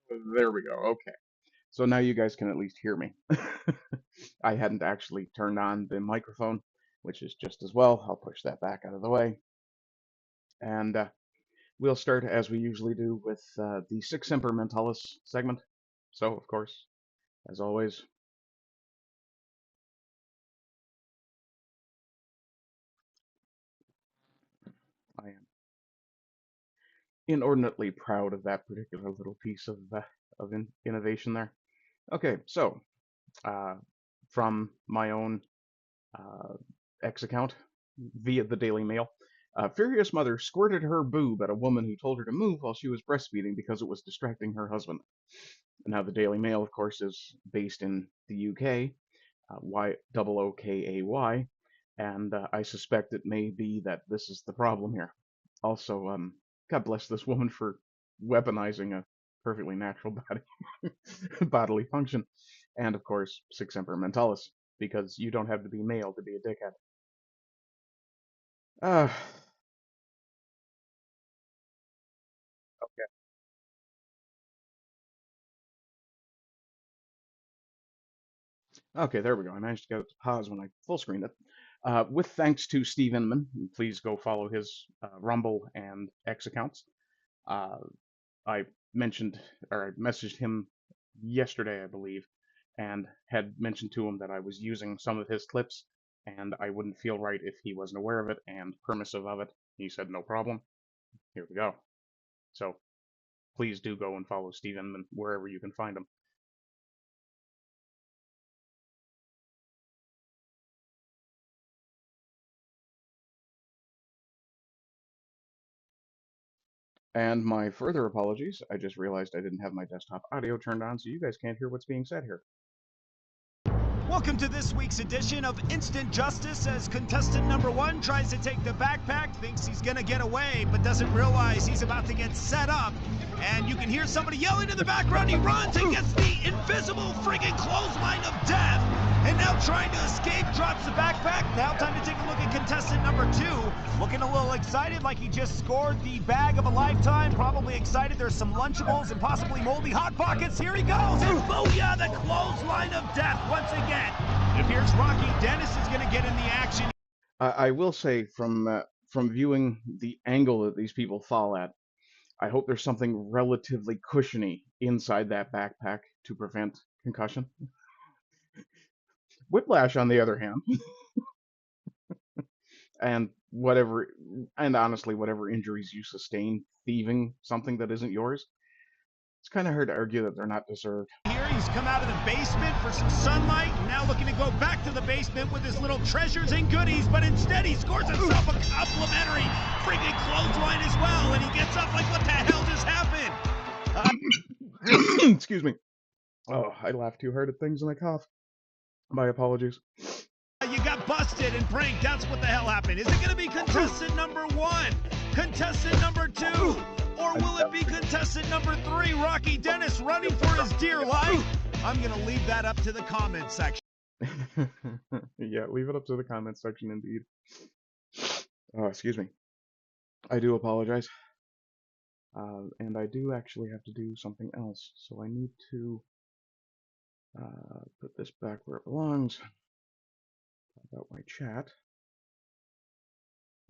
There we go. Okay. So now you guys can at least hear me. I hadn't actually turned on the microphone, which is just as well. I'll push that back out of the way. And we'll start, as we usually do, with the Sic Semper Mentalis segment. So, of course, as always, I am inordinately proud of that particular little piece of innovation there. Okay, so uh, from my own uh, X account via the Daily Mail. A furious mother squirted her boob at a woman who told her to move while she was breastfeeding because it was distracting her husband. Now, the Daily Mail, of course, is based in the UK, YOOKAY, and I suspect it may be that this is the problem here. Also, God bless this woman for weaponizing a perfectly natural bodily function, and of course, Sic Semper Mentalis, because you don't have to be male to be a dickhead. Uh, okay, there we go. I managed to get it to pause when I full screened it. With thanks to Steve Inman, please go follow his Rumble and X accounts. Uh, I mentioned or I messaged him yesterday, I believe, and had mentioned to him that I was using some of his clips and I wouldn't feel right if he wasn't aware of it and permissive of it. He said, no problem. Here we go. So please do go and follow Steve Inman wherever you can find him. And my further apologies, I just realized I didn't have my desktop audio turned on, so you guys can't hear what's being said here. Welcome to this week's edition of Instant Justice as contestant number 1 tries to take the backpack, thinks he's gonna get away, but doesn't realize he's about to get set up. And you can hear somebody yelling in the background. He runs and gets the invisible friggin' clothesline of death. And now trying to escape, drops the backpack. Now time to take a look at contestant number 2. Looking a little excited, like he just scored the bag of a lifetime. Probably excited there's some Lunchables and possibly moldy Hot Pockets. Here he goes, and booyah, the clothesline of death once again. It appears Rocky Dennis is going to get in the action. I will say from viewing the angle that these people fall at, I hope there's something relatively cushiony inside that backpack to prevent concussion. Whiplash, on the other hand, and honestly, whatever injuries you sustain thieving something that isn't yours, it's kind of hard to argue that they're not deserved. Here he's come out of the basement for some sunlight, now looking to go back to the basement with his little treasures and goodies, but instead he scores himself a complimentary freaking clothesline as well, and he gets up like, what the hell just happened? Excuse me. Oh, I laugh too hard at things and I cough. My apologies. You got busted and pranked. That's what the hell happened. Is it going to be contestant number 1? Contestant number 2? Or will it be contestant number 3, Rocky Dennis, running for his dear life? I'm going to leave that up to the comment section. Yeah, leave it up to the comment section indeed. Oh, excuse me. I do apologize. And I do actually have to do something else. So I need to put this back where it belongs. About my chat.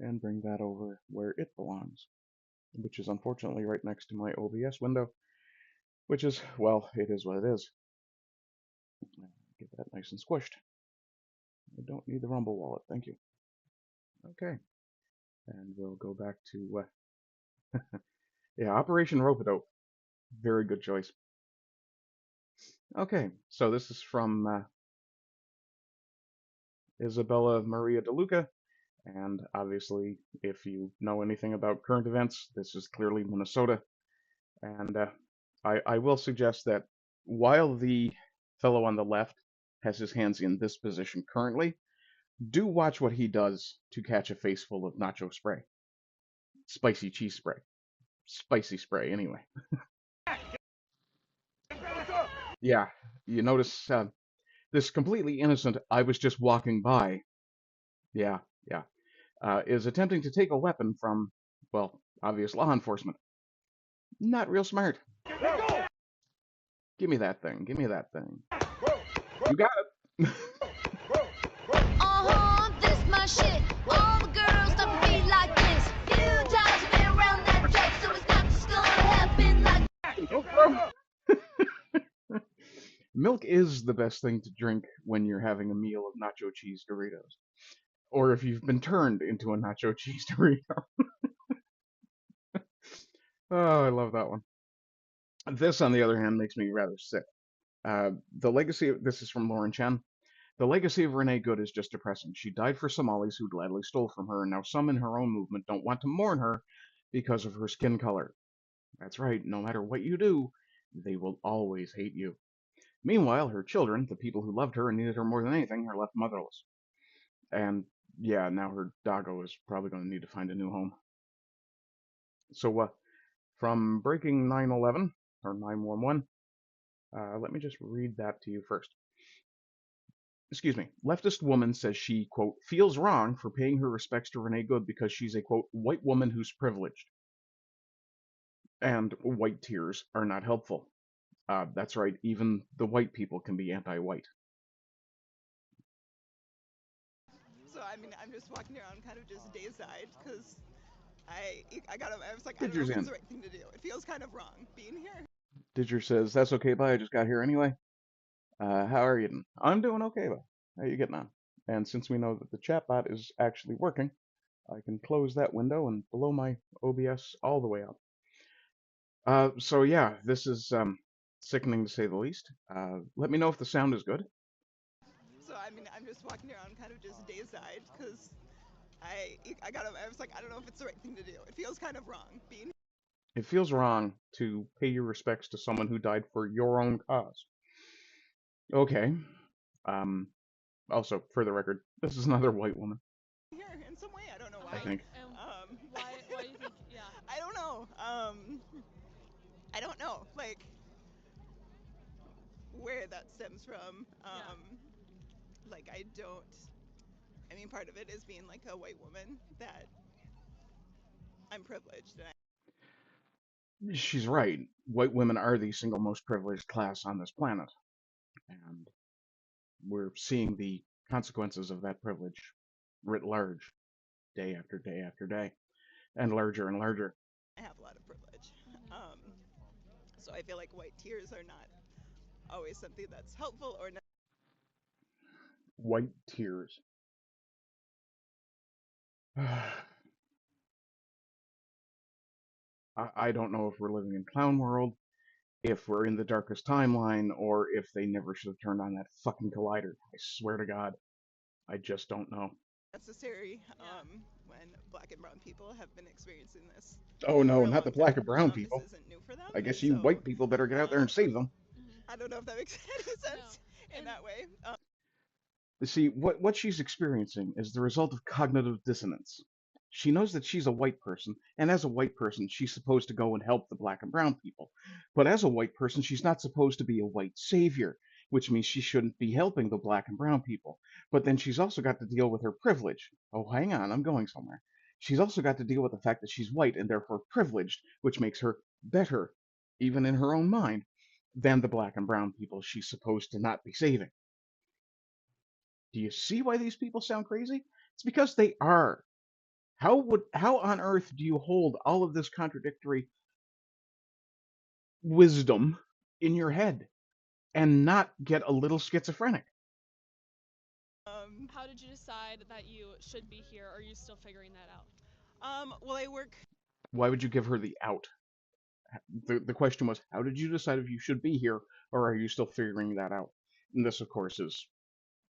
And bring that over where it belongs. Which is unfortunately right next to my OBS window. Which is, well, it is what it is. Get that nice and squished. I don't need the Rumble wallet, thank you. Okay. And we'll go back to, yeah, Operation Rope-a-Dope. Very good choice. Okay, so this is from Isabella Maria DeLuca, and obviously, if you know anything about current events, this is clearly Minnesota. And I will suggest that while the fellow on the left has his hands in this position currently, do watch what he does to catch a face full of nacho spray. Spicy cheese spray. Spicy spray, anyway. Yeah, you notice this completely innocent, I was just walking by, yeah, is attempting to take a weapon from, well, obvious law enforcement. Not real smart. Give me that thing. Give me that thing. You got it. This my shit. All the girls stop to be like this. Few times I've been around that track, so it's not just gonna happen like. Milk is the best thing to drink when you're having a meal of nacho cheese Doritos. Or if you've been turned into a nacho cheese Dorito. Oh, I love that one. This, on the other hand, makes me rather sick. The legacy of this is from Lauren Chen. The legacy of Renee Good is just depressing. She died for Somalis who gladly stole from her, and now some in her own movement don't want to mourn her because of her skin color. That's right, no matter what you do, they will always hate you. Meanwhile, her children, the people who loved her and needed her more than anything, are left motherless. And yeah, now her doggo is probably going to need to find a new home. So, from Breaking 911 or 911, let me just read that to you first. Excuse me. Leftist woman says she, quote, feels wrong for paying her respects to Renee Good because she's a, quote, white woman who's privileged. And white tears are not helpful. That's right, even the white people can be anti-white. So I mean, I'm just walking around, kind of just dazed-eyed, because I was like, I don't know Didger's if it's in. the right thing to do. It feels kind of wrong being here. Didger says, that's okay, bye, I just got here anyway. How are you doing? I'm doing okay, bye. How are you getting on? And since we know that the chatbot is actually working, I can close that window and blow my OBS all the way up. So yeah, this is sickening to say the least. Let me know if the sound is good. So I mean, I'm just walking around, kind of just dazed-eyed, because I was like, I don't know if it's the right thing to do. It feels kind of wrong being. It feels wrong to pay your respects to someone who died for your own cause. Okay. Um. Also, for the record, this is another white woman. Here in some way. I don't know I why. think. Why do you think? Yeah. I don't know. I don't know. Like where that stems from. Like I don't. I mean, part of it is being like a white woman that I'm privileged and She's right. White women are the single most privileged class on this planet, and we're seeing the consequences of that privilege writ large, day after day after day, and larger and larger. I have a lot of privilege. Mm-hmm. So I feel like white tears are not always something that's helpful or not. White tears. I don't know if we're living in clown world, if we're in the darkest timeline, or if they never should have turned on that fucking collider. I swear to God, I just don't know. Necessary Yeah. when black and brown people have been experiencing this Oh no, for a not the long black time. and brown This people. isn't new for them, I guess and you so white people better get out there and um, save them. Mm-hmm. I don't know if that makes any No. sense in And that way. You see, what she's experiencing is the result of cognitive dissonance. She knows that she's a white person, and as a white person, she's supposed to go and help the black and brown people. But as a white person, she's not supposed to be a white savior, which means she shouldn't be helping the black and brown people. But then she's also got to deal with her privilege. Oh, hang on, I'm going somewhere. She's also got to deal with the fact that she's white and therefore privileged, which makes her better, even in her own mind, than the black and brown people she's supposed to not be saving. Do you see why these people sound crazy? It's because they are. How on earth do you hold all of this contradictory wisdom in your head and not get a little schizophrenic? how did you decide that you should be here? Or are you still figuring that out? Well, I work. Why would you give her the out? The question was, how did you decide if you should be here, or are you still figuring that out? And this, of course, is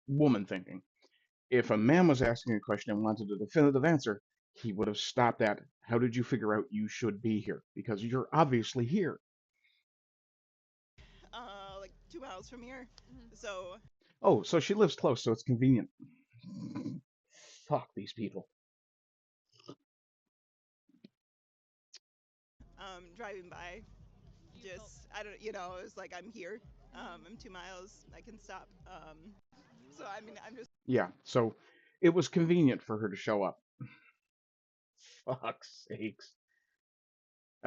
woman thinking. If a man was asking a question and wanted a definitive answer, he would have stopped at, how did you figure out you should be here? Because you're obviously here. Like 2 miles from here, Mm-hmm. so Oh, so she lives close, so it's convenient. Fuck these people. driving by, You felt. just I don't, it's like I'm here. Mm-hmm. I'm 2 miles. I can stop. So I mean, I'm just. Yeah, so it was convenient for her to show up. Fuck's sakes.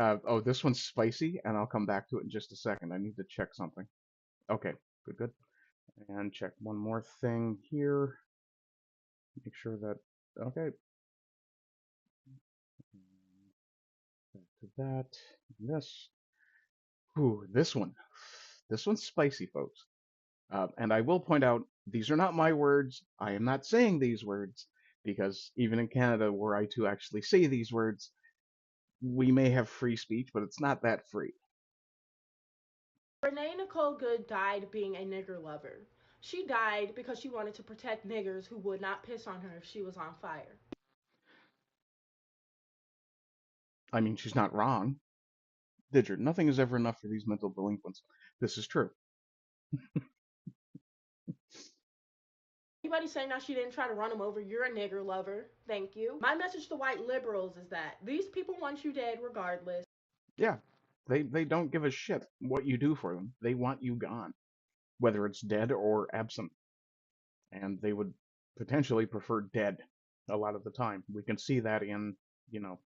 Oh, this one's spicy, and I'll come back to it in just a second. I need to check something. Okay, good, good. And check one more thing here. Make sure that, okay. Back to that. And this. Ooh, this one. This one's spicy, folks. And I will point out, these are not my words. I am not saying these words, because even in Canada, where I too actually say these words, we may have free speech, but it's not that free. Renee Nicole Good died being a nigger lover. She died because she wanted to protect niggers who would not piss on her if she was on fire. I mean, she's not wrong. Didger, nothing is ever enough for these mental delinquents. This is true. Anybody saying that she didn't try to run him over, you're a nigger lover. Thank you. My message to white liberals is that these people want you dead regardless. Yeah, they don't give a shit what you do for them. They want you gone, whether it's dead or absent. And they would potentially prefer dead a lot of the time. We can see that in, you know,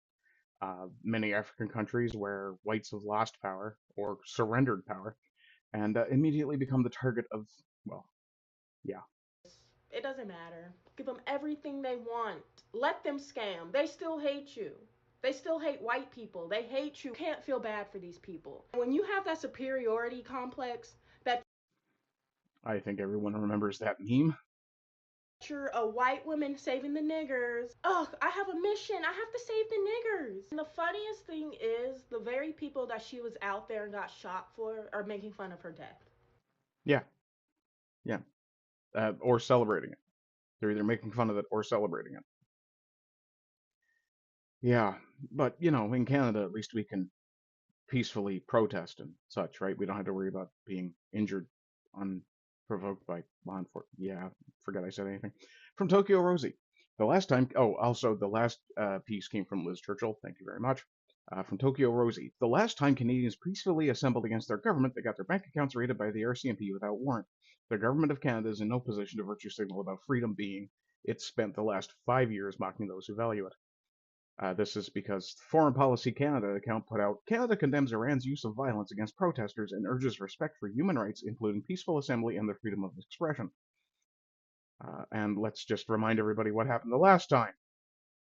many African countries where whites have lost power or surrendered power and immediately become the target of, well, yeah. It doesn't matter. Give them everything they want. Let them scam. They still hate you. They still hate white people. They hate you. You can't feel bad for these people. When you have that superiority complex, that I think everyone remembers that meme. you're a white woman saving the niggers. Ugh, I have a mission. I have to save the niggers. And the funniest thing is, the very people that she was out there and got shot for are making fun of her death. Yeah, yeah. Or celebrating it. They're either making fun of it or celebrating it. Yeah, but, you know, in Canada, at least we can peacefully protest and such, right? We don't have to worry about being injured unprovoked by law enforcement. Yeah, forget I said anything. From Tokyo Rosie. The last time, oh, also the last piece came from Liz Churchill. Thank you very much. From Tokyo Rosie. The last time Canadians peacefully assembled against their government, they got their bank accounts raided by the RCMP without warrant. The government of Canada is in no position to virtue signal about freedom being. It's spent the last 5 years mocking those who value it. This is because Foreign Policy Canada account put out, Canada condemns Iran's use of violence against protesters and urges respect for human rights, including peaceful assembly and the freedom of expression. And let's just remind everybody what happened the last time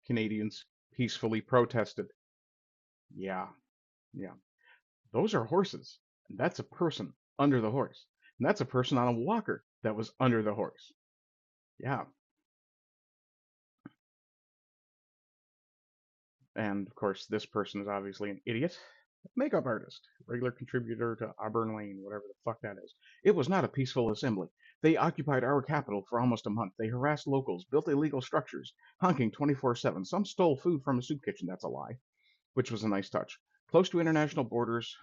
Canadians peacefully protested. Yeah, yeah. Those are horses. And that's a person under the horse. And that's a person on a walker that was under the horse. Yeah. And of course, this person is obviously an idiot. Makeup artist, regular contributor to Auburn Lane, whatever the fuck that is. It was not a peaceful assembly. They occupied our capital for almost a month. They harassed locals, built illegal structures, honking 24/7. Some stole food from a soup kitchen, that's a lie, which was a nice touch. Closed two international borders,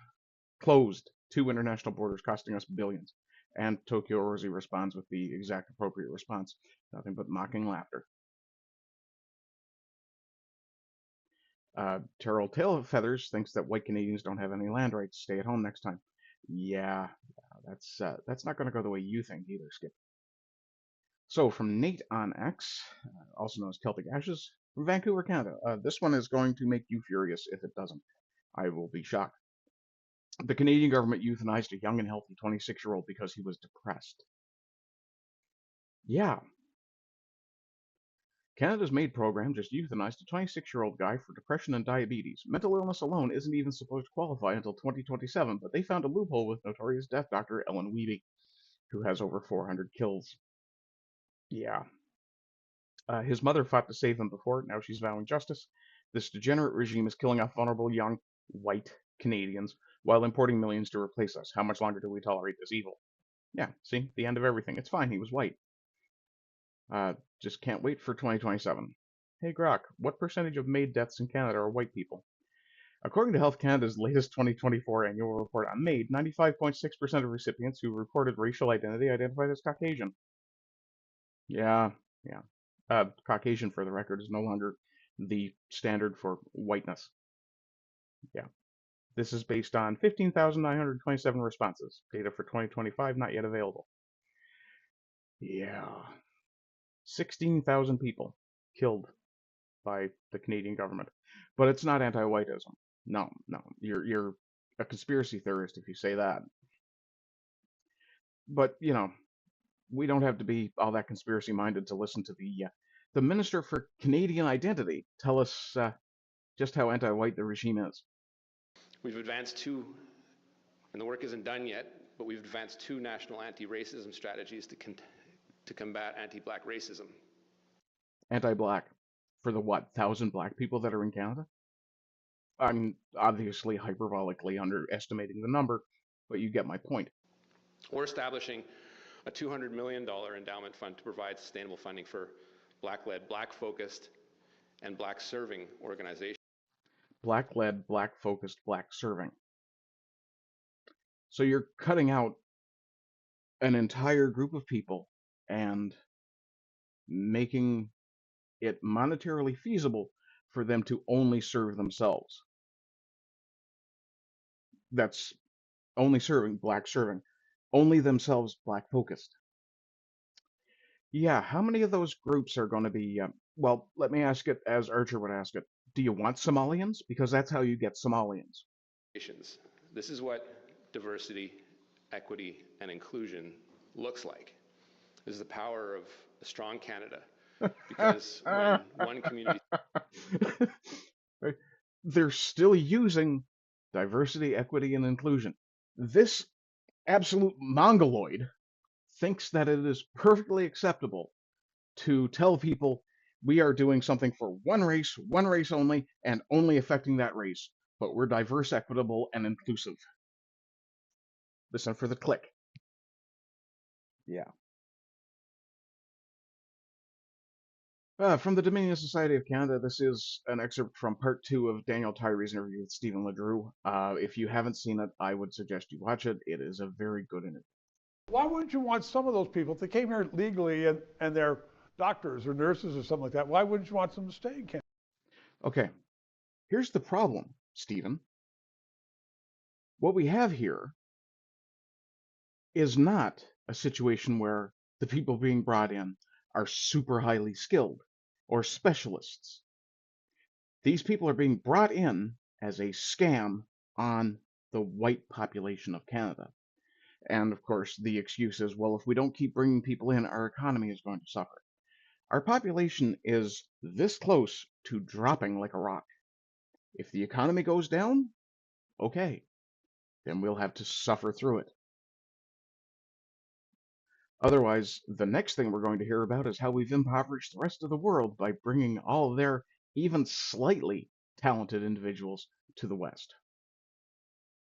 costing us billions. And Tokyo Rosie responds with the exact appropriate response. Nothing but mocking laughter. Terrell Tailfeathers thinks that white Canadians don't have any land rights. Stay at home next time. Yeah, that's not going to go the way you think either, Skip. So from Nate on X, also known as Celtic Ashes, from Vancouver, Canada. This one is going to make you furious if it doesn't. I will be shocked. The Canadian government euthanized a young and healthy 26-year-old because he was depressed. Yeah, Canada's MAID program just euthanized a 26-year-old guy for depression and diabetes. Mental illness alone isn't even supposed to qualify until 2027, but they found a loophole with notorious death doctor Ellen Weeby, who has over 400 kills. Yeah. His mother fought to save him before, now she's vowing justice. This degenerate regime is killing off vulnerable young, white Canadians while importing millions to replace us. How much longer do we tolerate this evil? Yeah, see? The end of everything. It's fine, he was white. Just can't wait for 2027. Hey Grok, what percentage of MAID deaths in Canada are white people? According to Health Canada's latest 2024 annual report on MAID, 95.6% of recipients who reported racial identity identified as Caucasian. Yeah, yeah. Caucasian, for the record, is no longer the standard for whiteness. Yeah. This is based on 15,927 responses. Data for 2025 not yet available. Yeah. 16,000 people killed by the Canadian government. But it's not anti-whiteism. No, no, you're a conspiracy theorist if you say that. But we don't have to be all that conspiracy minded to listen to the Minister for Canadian Identity tell us just how anti-white the regime is. We've advanced two, and the work isn't done yet, but we've advanced two national anti-racism strategies to combat anti-black racism. Anti-black for the what, 1,000 black people that are in Canada? I'm obviously hyperbolically underestimating the number, but you get my point. We're establishing a $200 million endowment fund to provide sustainable funding for black-led, black-focused, and black-serving organizations. Black-led, black-focused, black-serving. So you're cutting out an entire group of people and making it monetarily feasible for them to only serve themselves. That's only serving, black serving. Only themselves, black focused. Yeah, how many of those groups are going to be, well, let me ask it as Archer would ask it. Do you want Somalians? Because that's how you get Somalians. This is what diversity, equity, and inclusion looks like. This is the power of a strong Canada. Because when one community... They're still using diversity, equity, and inclusion. This absolute mongoloid thinks that it is perfectly acceptable to tell people we are doing something for one race only, and only affecting that race, but we're diverse, equitable, and inclusive. Listen for the click. Yeah. From the Dominion Society of Canada, this is an excerpt from part 2 of Daniel Tyree's interview with Stephen LeDrew. If you haven't seen it, I would suggest you watch it. It is a very good interview. Why wouldn't you want some of those people, if they came here legally and they're doctors or nurses or something like that, why wouldn't you want them to stay in Canada? Okay, here's the problem, Stephen. What we have here is not a situation where the people being brought in are super highly skilled or specialists. These people are being brought in as a scam on the white population of Canada. And of course, the excuse is, well, if we don't keep bringing people in, our economy is going to suffer. Our population is this close to dropping like a rock. If the economy goes down, okay, then we'll have to suffer through it. Otherwise, the next thing we're going to hear about is how we've impoverished the rest of the world by bringing all of their even slightly talented individuals to the West.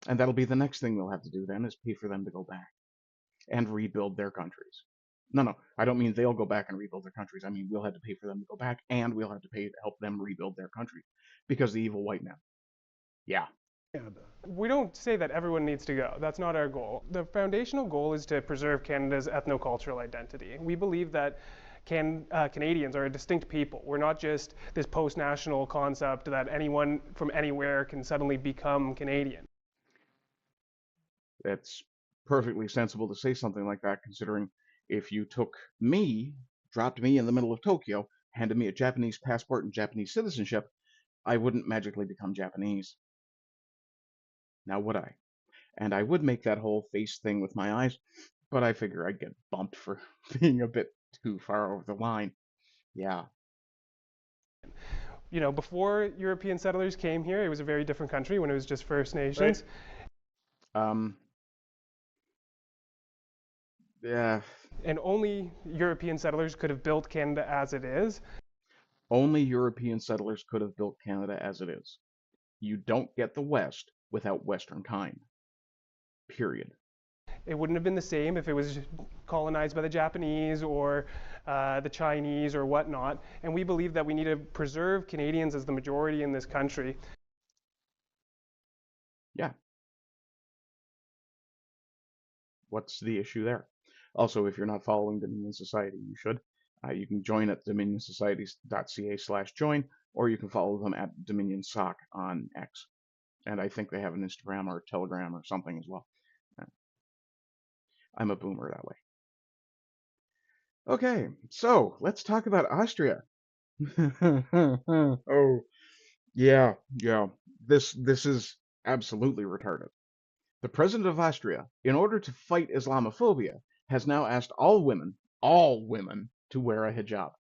And that'll be the next thing we'll have to do then, is pay for them to go back and rebuild their countries. No, I don't mean they'll go back and rebuild their countries. I mean, we'll have to pay for them to go back, and we'll have to pay to help them rebuild their countries because the evil white man. Yeah. We don't say that everyone needs to go. That's not our goal. The foundational goal is to preserve Canada's ethnocultural identity. We believe that Canadians are a distinct people. We're not just this post-national concept that anyone from anywhere can suddenly become Canadian. That's perfectly sensible to say something like that, considering if you took me, dropped me in the middle of Tokyo, handed me a Japanese passport and Japanese citizenship, I wouldn't magically become Japanese. Now would I? And I would make that whole face thing with my eyes, but I figure I'd get bumped for being a bit too far over the line. Yeah. You know, before European settlers came here, it was a very different country when it was just First Nations. Right. Yeah. And only European settlers could have built Canada as it is. Only European settlers could have built Canada as it is. You don't get the West without Western kind. Period. It wouldn't have been the same if it was colonized by the Japanese or the Chinese or whatnot. And we believe that we need to preserve Canadians as the majority in this country. Yeah. What's the issue there? Also, if you're not following Dominion Society, you should. You can join at dominionsociety.ca/join, or you can follow them at DominionSoc on X. And I think they have an Instagram or Telegram or something as well. I'm a boomer that way. Okay, so let's talk about Austria. Oh, yeah. This is absolutely retarded. The president of Austria, in order to fight Islamophobia, has now asked all women, to wear a hijab.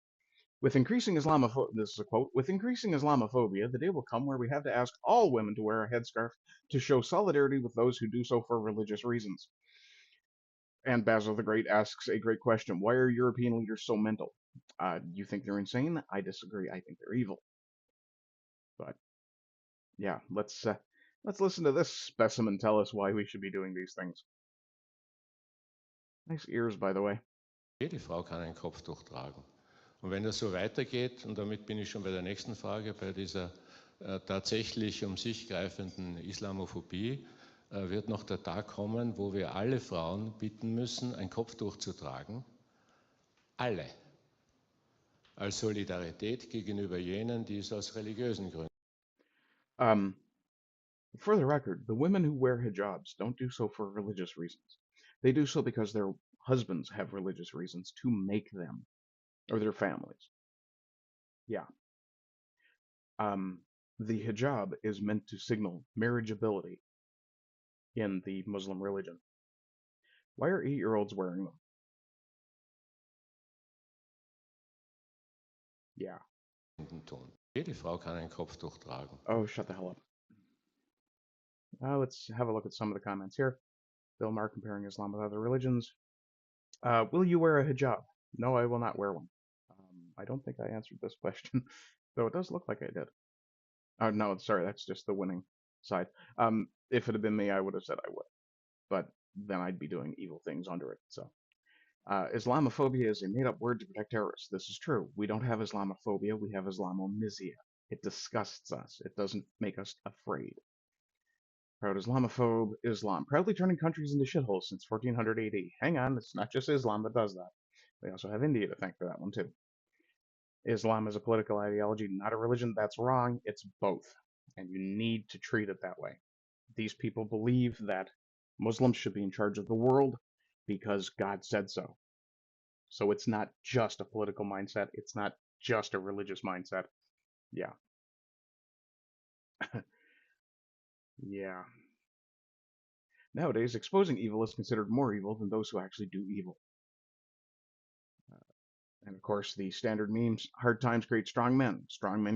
With increasing Islamophobia, this is a quote, with increasing Islamophobia, the day will come where we have to ask all women to wear a headscarf to show solidarity with those who do so for religious reasons. And Basil the Great asks a great question. Why are European leaders so mental? You think they're insane? I disagree. I think they're evil. But yeah, let's listen to this specimen tell us why we should be doing these things. Nice ears, by the way. Jede Frau kann ein Kopftuch tragen. Und wenn das so weitergeht, und damit bin ich schon bei der nächsten Frage, bei dieser tatsächlich um sich greifenden Islamophobie, wird noch der Tag kommen, wo wir alle Frauen bitten müssen, ein Kopftuch zu tragen. Alle. Als Solidarität gegenüber jenen, die es aus religiösen Gründen. For the record, the women who wear hijabs don't do so for religious reasons. They do so because their husbands have religious reasons to make them, or their families. Yeah. The hijab is meant to signal marriageability in the Muslim religion. Why are 8-year-olds wearing them? Yeah. Jede Frau kann ein Kopftuch tragen. Oh, shut the hell up. Let's have a look at some of the comments here. Bill Maher comparing Islam with other religions. Will you wear a hijab? No, I will not wear one. I don't think I answered this question, though it does look like I did. Oh, no, sorry, that's just the winning side. If it had been me, I would have said I would. But then I'd be doing evil things under it, so. Islamophobia is a made-up word to protect terrorists. This is true. We don't have Islamophobia, we have Islamomysia. It disgusts us. It doesn't make us afraid. Proud Islamophobe, Islam. Proudly turning countries into shitholes since 1400 AD. Hang on, it's not just Islam that does that. We also have India to thank for that one, too. Islam is a political ideology, not a religion. That's wrong. It's both. And you need to treat it that way. These people believe that Muslims should be in charge of the world because God said so. So it's not just a political mindset. It's not just a religious mindset. Yeah. Yeah. Nowadays, exposing evil is considered more evil than those who actually do evil. And of course, the standard memes, hard times create strong men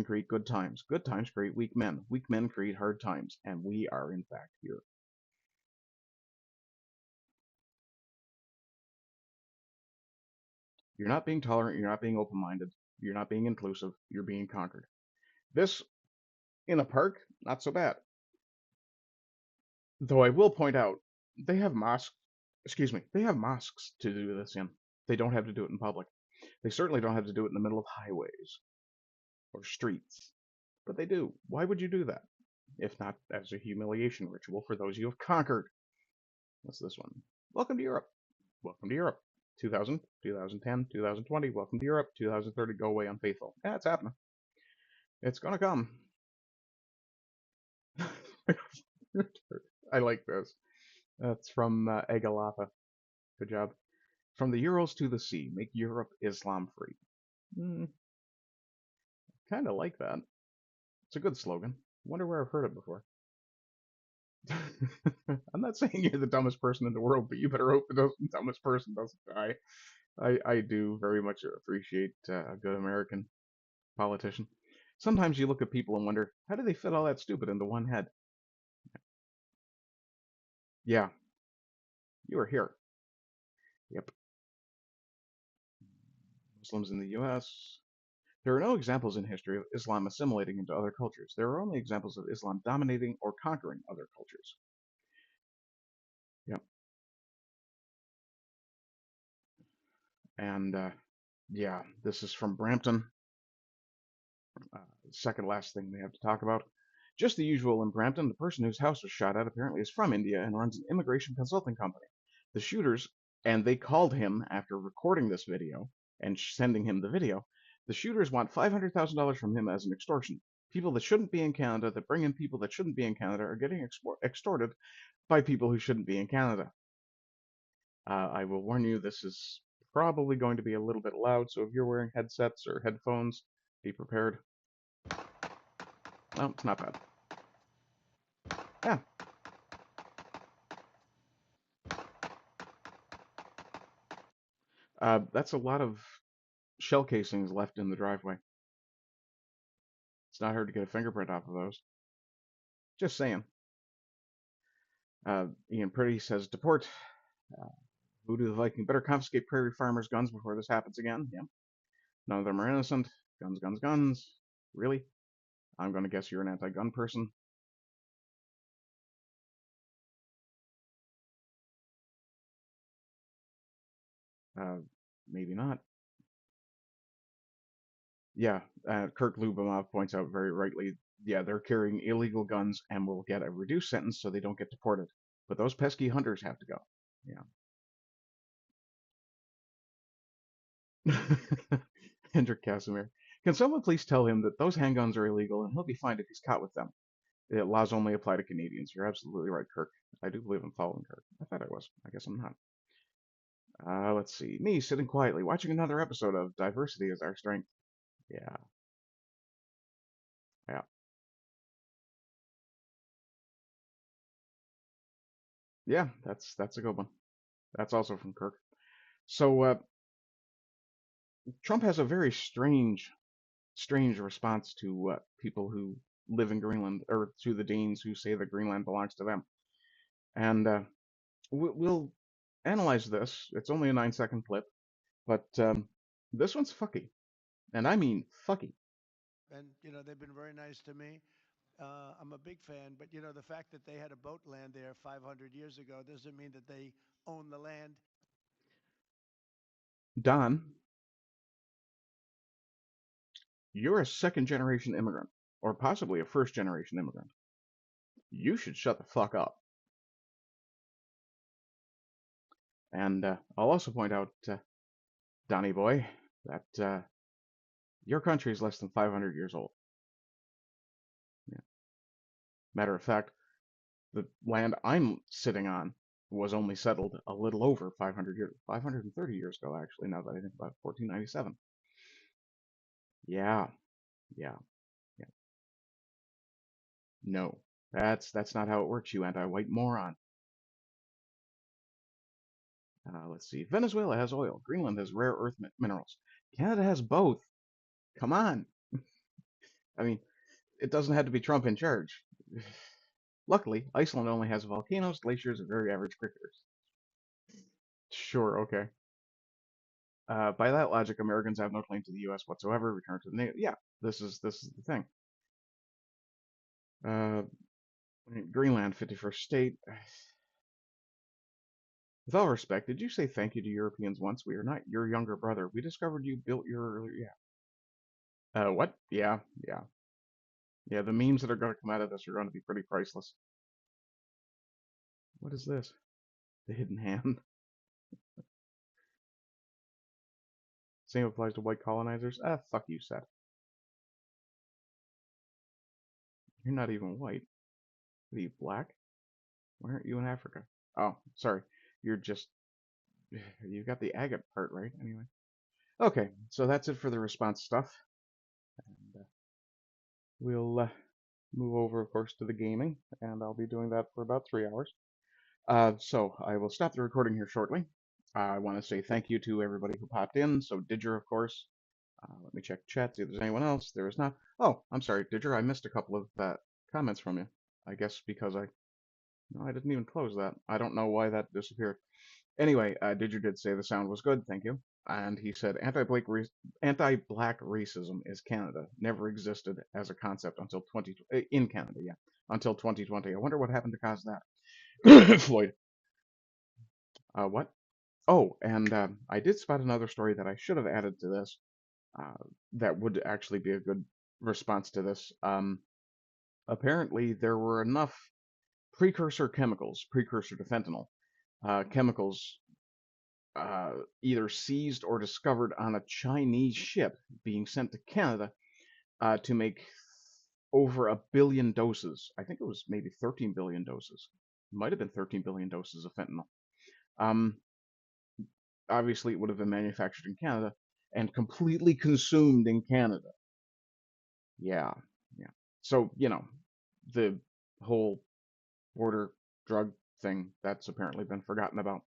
create good times create weak men create hard times, and we are in fact here. You're not being tolerant, you're not being open-minded, you're not being inclusive, you're being conquered. This, in a park, not so bad. Though I will point out, they have mosques to do this in. They don't have to do it in public. They certainly don't have to do it in the middle of highways or streets, but they do. Why would you do that? If not as a humiliation ritual for those you have conquered. What's this one? Welcome to Europe. Welcome to Europe. 2000, 2010, 2020, welcome to Europe. 2030, go away unfaithful. Yeah, it's happening. It's gonna come. I like this. That's from Egalapa. Good job. From the Urals to the sea, make Europe Islam-free. Kind of like that. It's a good slogan. Wonder where I've heard it before. I'm not saying you're the dumbest person in the world, but you better hope the dumbest person doesn't die. I do very much appreciate a good American politician. Sometimes you look at people and wonder, how do they fit all that stupid into one head? Yeah. You are here. Yep. Muslims in the US. There are no examples in history of Islam assimilating into other cultures. There are only examples of Islam dominating or conquering other cultures. Yep. And, yeah, this is from Brampton. Second last thing we have to talk about. Just the usual in Brampton, the person whose house was shot at apparently is from India and runs an immigration consulting company. The shooters, and they called him after recording this video and sending him the video, the shooters want $500,000 from him as an extortion. People that shouldn't be in Canada, that bring in people that shouldn't be in Canada, are getting extorted by people who shouldn't be in Canada. I will warn you, this is probably going to be a little bit loud, so if you're wearing headsets or headphones, be prepared. Well, it's not bad. Yeah. That's a lot of shell casings left in the driveway. It's not hard to get a fingerprint off of those. Just saying. Ian Pretty says, deport uh, Voodoo the Viking. Better confiscate prairie farmers' guns before this happens again. Yeah. None of them are innocent. Guns, guns, guns. Really? I'm going to guess you're an anti-gun person. Uh, maybe not. Yeah, Kirk Lubomov points out very rightly, yeah, they're carrying illegal guns and will get a reduced sentence so they don't get deported. But those pesky hunters have to go. Yeah. Hendrik Casimir. Can someone please tell him that those handguns are illegal and he'll be fined if he's caught with them? The laws only apply to Canadians. You're absolutely right, Kirk. I do believe I'm following Kirk. I thought I was. I guess I'm not. Let's see. Me sitting quietly watching another episode of Diversity is Our Strength. Yeah. Yeah. Yeah, that's a good one. That's also from Kirk. So Trump has a very strange response to people who live in Greenland, or to the Danes who say that Greenland belongs to them. And we'll analyze this. It's only a 9-second clip, but this one's fucky, and I mean fucky. And they've been very nice to me. I'm a big fan, but the fact that they had a boat land there 500 years ago doesn't mean that they own the land. Don, you're a second generation immigrant, or possibly a first generation immigrant. You should shut the fuck up. And I'll also point out, Donny boy, that your country is less than 500 years old. Yeah. Matter of fact, the land I'm sitting on was only settled a little over 530 years ago, actually, now that I think about it, 1497. Yeah, yeah, yeah. No, that's not how it works, you anti-white moron. Let's see. Venezuela has oil. Greenland has rare earth minerals. Canada has both. Come on. I mean, it doesn't have to be Trump in charge. Luckily, Iceland only has volcanoes, glaciers, and very average cricketers. Sure, okay. By that logic, Americans have no claim to the U.S. whatsoever. Return to the NATO. Yeah, this is the thing. Uh, Greenland, 51st state. With all respect, did you say thank you to Europeans once? We are not your younger brother. We discovered you built your. Yeah. What? Yeah, yeah, yeah. The memes that are going to come out of this are going to be pretty priceless. What is this? The hidden hand. Same applies to white colonizers. Ah, fuck you, Seth. You're not even white. What are you, black? Why aren't you in Africa? Oh, sorry. You're just. You got the agate part right, anyway. Okay, so that's it for the response stuff. And we'll move over, of course, to the gaming, and I'll be doing that for about 3 hours. So I will stop the recording here shortly. I want to say thank you to everybody who popped in. So Didger, of course. Let me check chat, see if there's anyone else. There is not. Oh, I'm sorry, Didger. I missed a couple of comments from you. I guess because no, I didn't even close that. I don't know why that disappeared. Anyway, Didger did say the sound was good. Thank you. And he said anti-black racism is Canada. Never existed as a concept until in Canada, yeah, until 2020. I wonder what happened to cause that. Floyd. What? Oh, and I did spot another story that I should have added to this. That would actually be a good response to this. Apparently, there were enough precursor chemicals, precursor to fentanyl, chemicals either seized or discovered on a Chinese ship being sent to Canada to make over 1 billion doses. I think it was maybe 13 billion doses. It might have been 13 billion doses of fentanyl. Obviously, it would have been manufactured in Canada and completely consumed in Canada. Yeah, yeah. So, the whole border drug thing. That's apparently been forgotten about.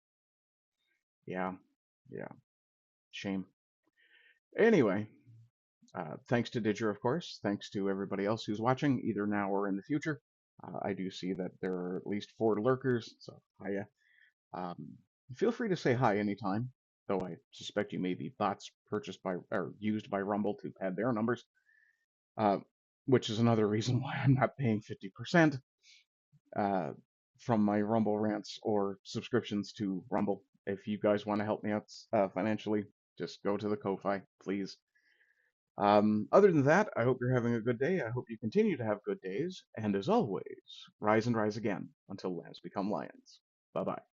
Yeah, yeah, shame. Anyway, thanks to Didger, of course. Thanks to everybody else who's watching, either now or in the future. I do see that there are at least 4 lurkers, so hiya. Feel free to say hi anytime, though I suspect you may be bots purchased by or used by Rumble to pad their numbers, uh, which is another reason why I'm not paying 50% from my Rumble rants or subscriptions to Rumble. If you guys want to help me out financially, just go to the Ko-Fi, please. Other than that, I hope you're having a good day. I hope you continue to have good days. And as always, rise and rise again until lambs become lions. Bye bye.